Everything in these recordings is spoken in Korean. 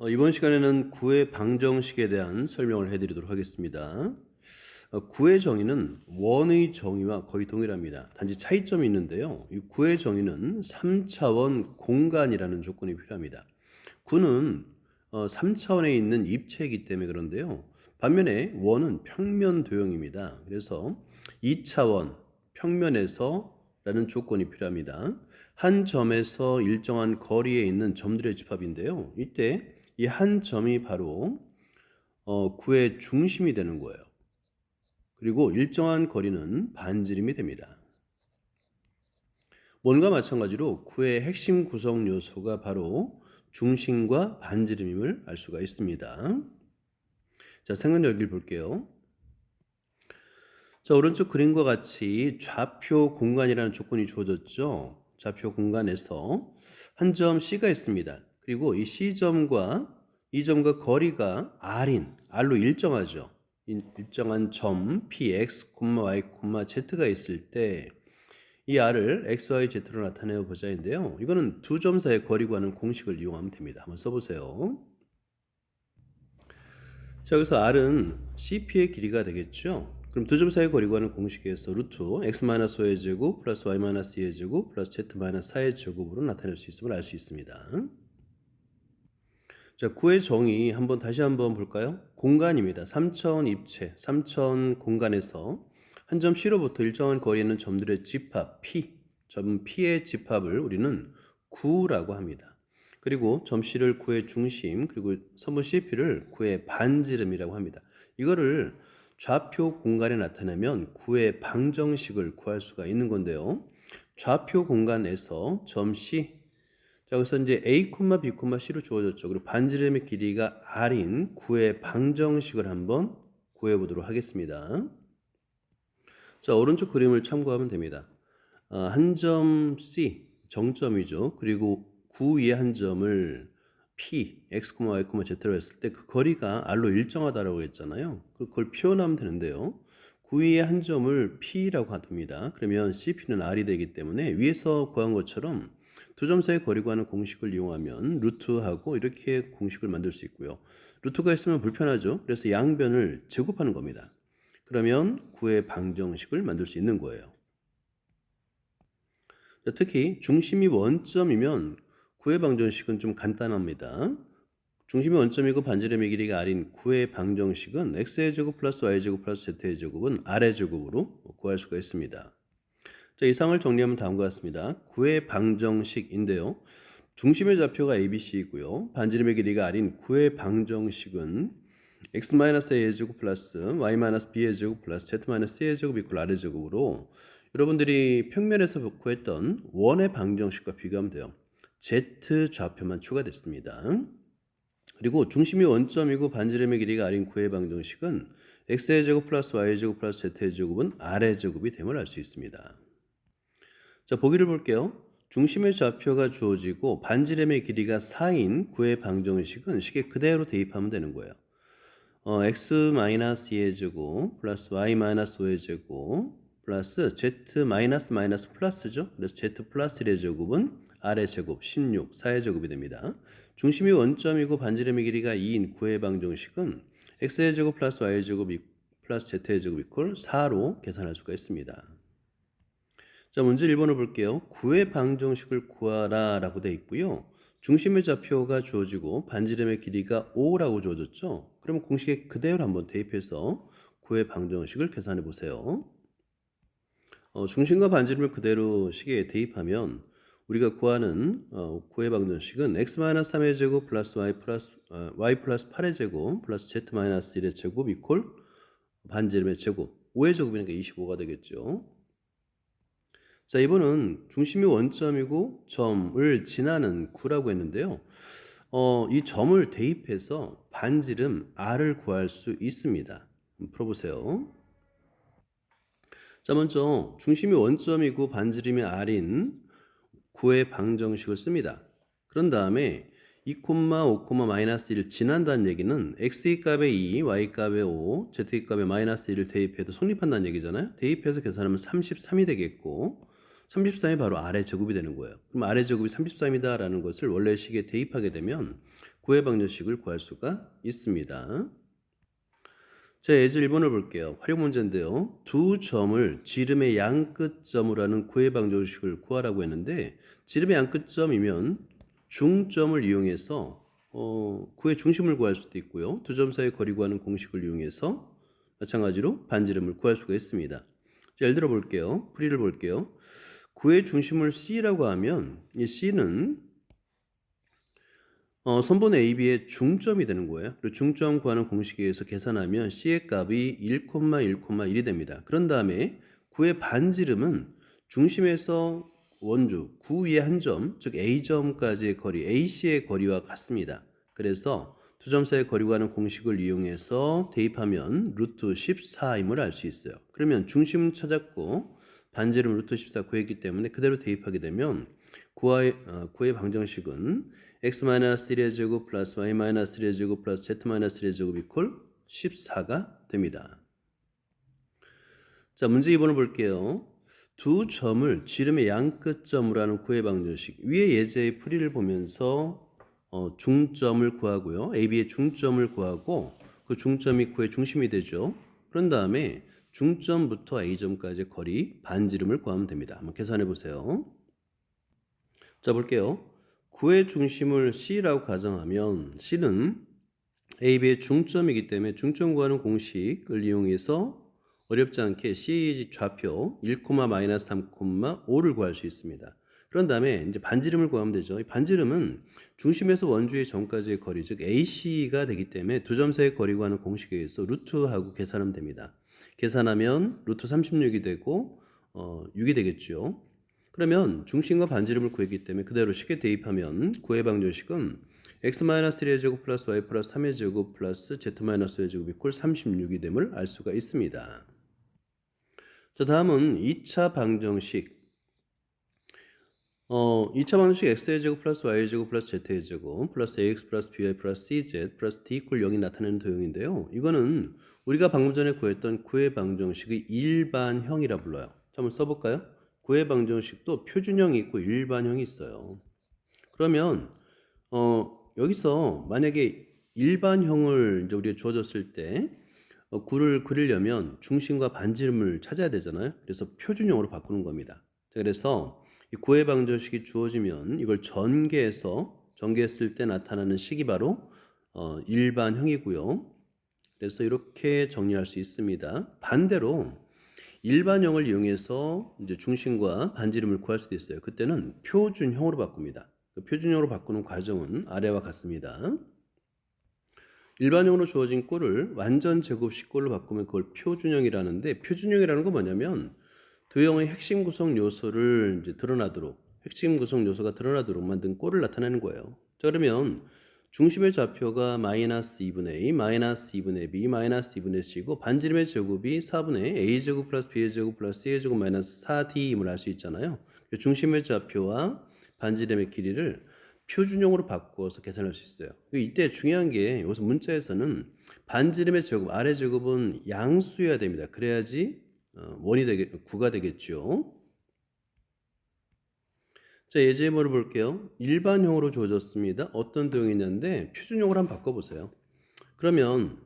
이번 시간에는 구의 방정식에 대한 설명을 해드리도록 하겠습니다. 구의 정의는 원의 정의와 거의 동일합니다. 단지 차이점이 있는데요. 이 구의 정의는 3차원 공간이라는 조건이 필요합니다. 구는 3차원에 있는 입체이기 때문에 그런데요. 반면에 원은 평면 도형입니다. 그래서 2차원 평면에서 라는 조건이 필요합니다. 한 점에서 일정한 거리에 있는 점들의 집합인데요. 이때 이 한 점이 바로 구의 중심이 되는 거예요. 그리고 일정한 거리는 반지름이 됩니다. 원과 마찬가지로 구의 핵심 구성 요소가 바로 중심과 반지름임을 알 수가 있습니다. 자, 생각 열기를 볼게요. 자, 오른쪽 그림과 같이 좌표 공간이라는 조건이 주어졌죠. 좌표 공간에서 한 점 C가 있습니다. 그리고 이 C점과 이 점과 거리가 R로 일정하죠. 일정한 점 Px, Y, Z가 있을 때 이 R을 X, Y, Z로 나타내어 보자인데요. 이거는 두 점 사이의 거리 구하는 공식을 이용하면 됩니다. 한번 써보세요. 자, 여기서 R은 CP의 길이가 되겠죠. 그럼 두 점 사이의 거리 구하는 공식에서 루트 x-5의 제곱 플러스 y-2의 제곱 플러스 z-4의 제곱으로 나타낼 수 있음을 알 수 있습니다. 자, 구의 정의 다시 한번 볼까요? 공간입니다. 3차원 입체, 3차원 공간에서 한 점 C로부터 일정한 거리에 있는 점들의 집합 P, 점 P의 집합을 우리는 구라고 합니다. 그리고 점 C를 구의 중심, 그리고 선분 CP를 구의 반지름이라고 합니다. 이거를 좌표 공간에 나타내면 구의 방정식을 구할 수가 있는 건데요. 좌표 공간에서 점 C, 자, 여기서 이제 A, B, C로 주어졌죠. 그리고 반지름의 길이가 R인 구의 방정식을 한번 구해 보도록 하겠습니다. 자, 오른쪽 그림을 참고하면 됩니다. 한 점 C, 정점이죠. 그리고 구 위에 한 점을 P, X, Y, Z로 했을 때 그 거리가 R로 일정하다라고 했잖아요. 그걸 표현하면 되는데요. 구 위에 한 점을 P라고 합니다. 그러면 CP는 R이 되기 때문에 위에서 구한 것처럼 두 점 사이의 거리 구하는 공식을 이용하면 루트하고 이렇게 공식을 만들 수 있고요. 루트가 있으면 불편하죠. 그래서 양변을 제곱하는 겁니다. 그러면 구의 방정식을 만들 수 있는 거예요. 자, 특히 중심이 원점이면 구의 방정식은 좀 간단합니다. 중심이 원점이고 반지름의 길이가 R인 구의 방정식은 X의 제곱 플러스 Y의 제곱 플러스 Z의 제곱은 R의 제곱으로 구할 수가 있습니다. 자, 이상을 정리하면 다음과 같습니다. 구의 방정식인데요. 중심의 좌표가 ABC이고요. 반지름의 길이가 R인 구의 방정식은 x-a의 제곱 플러스 y-b의 제곱 플러스 z-c의 제곱 이퀄 r의 제곱으로 여러분들이 평면에서 구했던 원의 방정식과 비교하면 돼요. z 좌표만 추가됐습니다. 그리고 중심이 원점이고 반지름의 길이가 R인 구의 방정식은 x의 제곱 플러스 y의 제곱 플러스 z의 제곱은 r의 제곱이 됨을 알 수 있습니다. 자, 보기를 볼게요. 중심의 좌표가 주어지고 반지름의 길이가 4인 구의 방정식은 식에 그대로 대입하면 되는 거예요. x-2의 제곱 플러스 y-5의 제곱 플러스 z 마이너스 플러스죠. 그래서 z 플러스 1의 제곱은 r의 제곱 16, 4의 제곱이 됩니다. 중심이 원점이고 반지름의 길이가 2인 구의 방정식은 x의 제곱 플러스 y의 제곱 플러스 z의 제곱 이퀄 4로 계산할 수가 있습니다. 자, 문제 1번을 볼게요. 구의 방정식을 구하라 라고 되어 있고요. 중심의 좌표가 주어지고 반지름의 길이가 5라고 주어졌죠. 그러면 공식에 그대로 한번 대입해서 구의 방정식을 계산해 보세요. 중심과 반지름을 그대로 식에 대입하면 우리가 구하는 구의 방정식은 x-3의 제곱 플러스 y 플러스 8의 제곱 플러스 z-1의 제곱 이퀄 반지름의 제곱 5의 제곱이니까 25가 되겠죠. 자, 이번은 중심이 원점이고 점을 지나는 구라고 했는데요. 이 점을 대입해서 반지름 R을 구할 수 있습니다. 풀어보세요. 자, 먼저 중심이 원점이고 반지름이 R인 구의 방정식을 씁니다. 그런 다음에 2, 5, -1을 지난다는 얘기는 x의 값에 2, y 값에 5, z의 값에 마이너스 1을 대입해도 성립한다는 얘기잖아요. 대입해서 계산하면 33이 되겠고 33이 바로 R의 제곱이 되는 거예요. 그럼 R의 제곱이 33이다라는 것을 원래 식에 대입하게 되면 구의 방정식을 구할 수가 있습니다. 자, 예제 1번을 볼게요. 활용 문제인데요. 두 점을 지름의 양끝점으로 하는 구의 방정식을 구하라고 했는데 지름의 양끝점이면 중점을 이용해서 구의 중심을 구할 수도 있고요. 두 점 사이의 거리 구하는 공식을 이용해서 마찬가지로 반지름을 구할 수가 있습니다. 자, 예를 들어 볼게요. 풀이를 볼게요. 구의 중심을 C라고 하면 이 C는 선분 AB의 중점이 되는 거예요. 그리고 중점 구하는 공식에 의해서 계산하면 C의 값이 1,1,1이 됩니다. 그런 다음에 구의 반지름은 중심에서 원주, 구 위의 한 점, 즉 A점까지의 거리, AC의 거리와 같습니다. 그래서 두 점 사이의 거리 구하는 공식을 이용해서 대입하면 루트 14임을 알 수 있어요. 그러면 중심 찾았고 반지름 루트 14 구했기 때문에 그대로 대입하게 되면 구의 방정식은 x-1의 제곱 플러스 y-3의 제곱 플러스 z-3의 제곱 이퀄 14가 됩니다. 자, 문제 2번을 볼게요. 두 점을 지름의 양끝점으로 하는 구의 방정식. 위의 예제의 풀이를 보면서 중점을 구하고요. AB의 중점을 구하고 그 중점이 구의 중심이 되죠. 그런 다음에 중점부터 A점까지의 거리 반지름을 구하면 됩니다. 한번 계산해 보세요. 자, 볼게요. 구의 중심을 C라고 가정하면 C는 AB의 중점이기 때문에 중점 구하는 공식을 이용해서 어렵지 않게 C 좌표 1,-3,5를 구할 수 있습니다. 그런 다음에 이제 반지름을 구하면 되죠. 이 반지름은 중심에서 원주의 점까지의 거리, 즉 AC가 되기 때문에 두 점 사이의 거리 구하는 공식에 의해서 루트하고 계산하면 됩니다. 계산하면 루트 36이 되고 6이 되겠죠. 그러면 중심과 반지름을 구했기 때문에 그대로 쉽게 대입하면 구의 방정식은 x-3의 제곱 플러스 y 플러스 3의 제곱 플러스 z-5의 제곱 이퀄 36이 됨을 알 수가 있습니다. 자, 다음은 2차 방정식. 2차 방정식 x의 제곱 플러스 y의 제곱 플러스 z의 제곱 플러스 ax 플러스 by 플러스 cz 플러스 d 이퀄 0이 나타내는 도형인데요. 이거는 우리가 방금 전에 구했던 구의 방정식의 일반형이라 불러요. 자, 한번 써볼까요? 구의 방정식도 표준형이 있고 일반형이 있어요. 그러면 여기서 만약에 일반형을 이제 우리가 주어졌을 때 구를 그리려면 중심과 반지름을 찾아야 되잖아요. 그래서 표준형으로 바꾸는 겁니다. 자, 그래서 이 구의 방정식이 주어지면 이걸 전개했을 때 나타나는 식이 바로 일반형이고요. 그래서 이렇게 정리할 수 있습니다. 반대로 일반형을 이용해서 이제 중심과 반지름을 구할 수도 있어요. 그때는 표준형으로 바꿉니다. 그 표준형으로 바꾸는 과정은 아래와 같습니다. 일반형으로 주어진 꼴을 완전 제곱식 꼴로 바꾸면 그걸 표준형이라는데, 표준형이라는 건 뭐냐면 도형의 핵심 구성 요소를 이제 핵심 구성 요소가 드러나도록 만든 꼴을 나타내는 거예요. 자, 그러면 중심의 좌표가 마이너스 2분의 a, 마이너스 2분의 b, 마이너스 2분의 c고 반지름의 제곱이 4분의 a제곱 플러스 b제곱 플러스 c제곱 마이너스 4d임을 알 수 있잖아요. 중심의 좌표와 반지름의 길이를 표준형으로 바꿔서 계산할 수 있어요. 이때 중요한 게 여기서 문자에서는 반지름의 제곱, 아래 제곱은 양수여야 됩니다. 그래야지 구가 되겠죠. 자, 예제문을 볼게요. 일반형으로 주어졌습니다. 어떤 도형이냐인데 표준형으로 한번 바꿔보세요. 그러면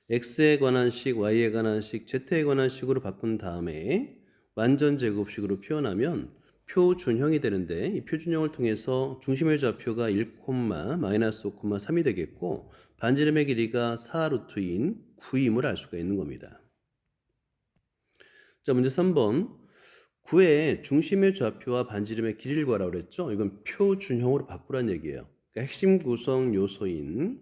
x에 관한 식, y에 관한 식, z에 관한 식으로 바꾼 다음에 완전 제곱식으로 표현하면 표준형이 되는데, 이 표준형을 통해서 중심의 좌표가 1, 마이너스 5,3이 되겠고 반지름의 길이가 4루트인 9임을 알 수가 있는 겁니다. 자, 문제 3번. 9의 중심의 좌표와 반지름의 길이를 구하라고 그랬죠. 이건 표준형으로 바꾸란 얘기예요. 그러니까 핵심 구성 요소인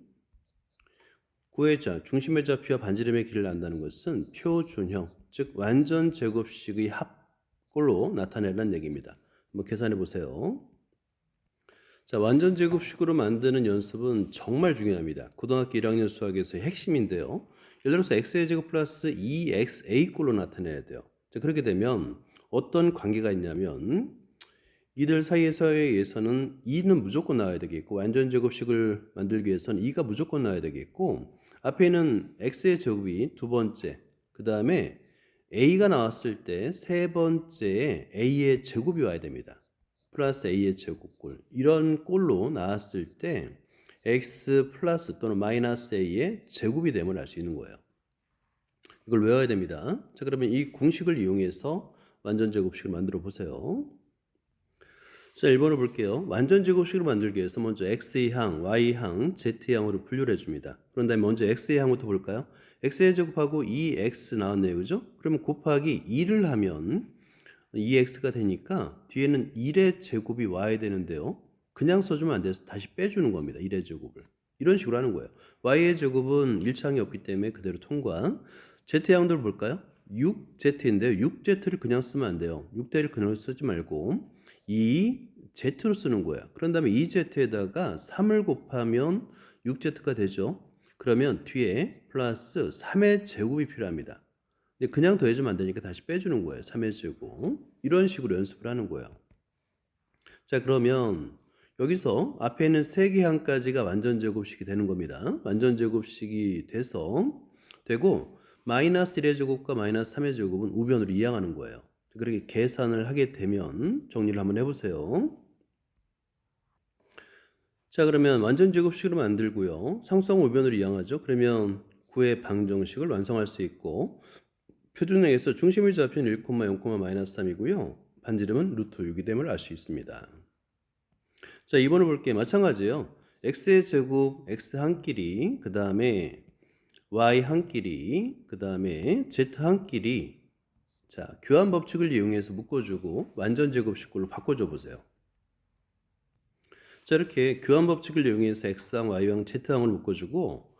9의 중심의 좌표와 반지름의 길이를 안다는 것은 표준형, 즉 완전 제곱식의 합꼴로 나타내라는 얘기입니다. 한번 계산해 보세요. 자, 완전 제곱식으로 만드는 연습은 정말 중요합니다. 고등학교 1학년 수학에서의 핵심인데요. 예를 들어서 x의 제곱 플러스 2xa꼴로 나타내야 돼요. 자, 그렇게 되면 어떤 관계가 있냐면 이들 사이에서는 2는 무조건 나와야 되겠고, 완전 제곱식을 만들기 위해서는 2가 무조건 나와야 되겠고, 앞에 있는 x의 제곱이 두 번째, 그 다음에 a가 나왔을 때 세 번째에 a의 제곱이 와야 됩니다. 플러스 a의 제곱꼴, 이런 꼴로 나왔을 때 x 플러스 또는 마이너스 a의 제곱이 됨을 알 수 있는 거예요. 이걸 외워야 됩니다. 자, 그러면 이 공식을 이용해서 완전 제곱식을 만들어 보세요. 자, 1번을 볼게요. 완전 제곱식을 만들기 위해서 먼저 x의 항, y의 항, z의 항으로 분류를 해줍니다. 그런 다음에 먼저 x의 항부터 볼까요? x의 제곱하고 2x 나왔네요. 그죠? 그러면 곱하기 2를 하면 2x가 되니까 뒤에는 1의 제곱이 와야 되는데요. 그냥 써주면 안 돼서 다시 빼주는 겁니다. 1의 제곱을. 이런 식으로 하는 거예요. y의 제곱은 1차항이 없기 때문에 그대로 통과. z항들 볼까요? 6z인데요. 6z를 그냥 쓰면 안 돼요. 6대를 그냥 쓰지 말고 2z로 쓰는 거예요. 그런 다음에 2z에다가 3을 곱하면 6z가 되죠. 그러면 뒤에 플러스 3의 제곱이 필요합니다. 근데 그냥 더해주면 안 되니까 다시 빼주는 거예요. 3의 제곱. 이런 식으로 연습을 하는 거예요. 자, 그러면 여기서 앞에 있는 3개 항까지가 완전 제곱식이 되는 겁니다. 완전 제곱식이 되고 마이너스 1의 제곱과 마이너스 3의 제곱은 우변으로 이항하는 거예요. 그렇게 계산을 하게 되면 정리를 한번 해보세요. 자, 그러면 완전 제곱식으로 만들고요. 상수항 우변으로 이항하죠. 그러면 9의 방정식을 완성할 수 있고 표준항에서 중심을 잡힌 1, 0, 마이너스 3이고요. 반지름은 루트 6이 됨을 알 수 있습니다. 자, 2번을 볼게요. 마찬가지예요. x의 제곱, x 한 끼리, 그 다음에 y 한 끼리, 그 다음에 z 한 끼리. 자, 교환 법칙을 이용해서 묶어주고 완전 제곱식으로 바꿔줘 보세요. 자, 이렇게 교환 법칙을 이용해서 x항, y항, z항을 묶어주고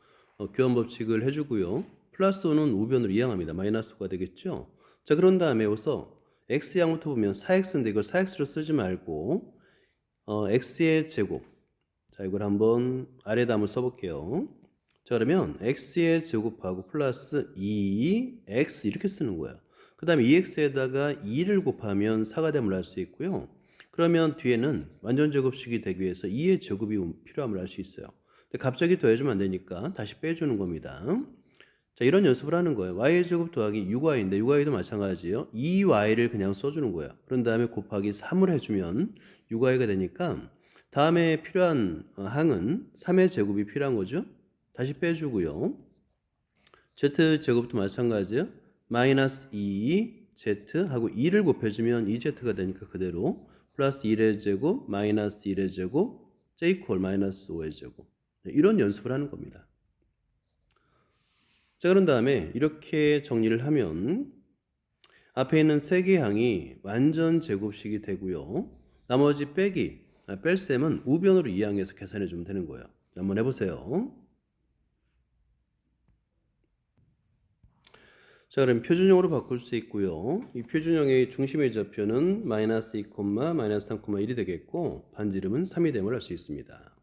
교환 법칙을 해주고요. 플러스 5는 우변으로 이항합니다. 마이너스 5가 되겠죠. 자, 그런 다음에 여기서 x양부터 보면 4x인데 이걸 4x로 쓰지 말고 x의 제곱. 자, 이걸 한번 아래다 한번 써볼게요. 자, 그러면 x의 제곱하고 플러스 2x 이렇게 쓰는 거예요. 그 다음에 2x에다가 2를 곱하면 4가 됨을 알 수 있고요. 그러면 뒤에는 완전 제곱식이 되기 위해서 2의 제곱이 필요함을 알 수 있어요. 근데 갑자기 더해주면 안 되니까 다시 빼주는 겁니다. 자, 이런 연습을 하는 거예요. y의 제곱 더하기 6y인데 6y도 마찬가지예요. 2y를 그냥 써주는 거예요. 그런 다음에 곱하기 3을 해주면 6y가 되니까 다음에 필요한 항은 3의 제곱이 필요한 거죠. 다시 빼주고요. z 제곱도 마찬가지예요. 마이너스 2z 하고 2를 곱해주면 2z가 되니까 그대로 플러스 1의 제곱 마이너스 1의 제곱 j 이퀄 마이너스 5의 제곱. 이런 연습을 하는 겁니다. 자, 그런 다음에 이렇게 정리를 하면 앞에 있는 3개 항이 완전 제곱식이 되고요. 나머지 뺄셈은 우변으로 이항해서 계산해 주면 되는 거예요. 한번 해보세요. 자, 그럼 표준형으로 바꿀 수 있고요. 이 표준형의 중심의 좌표는 마이너스 2, 마이너스 3, 1이 되겠고 반지름은 3이 됨을 알 수 있습니다.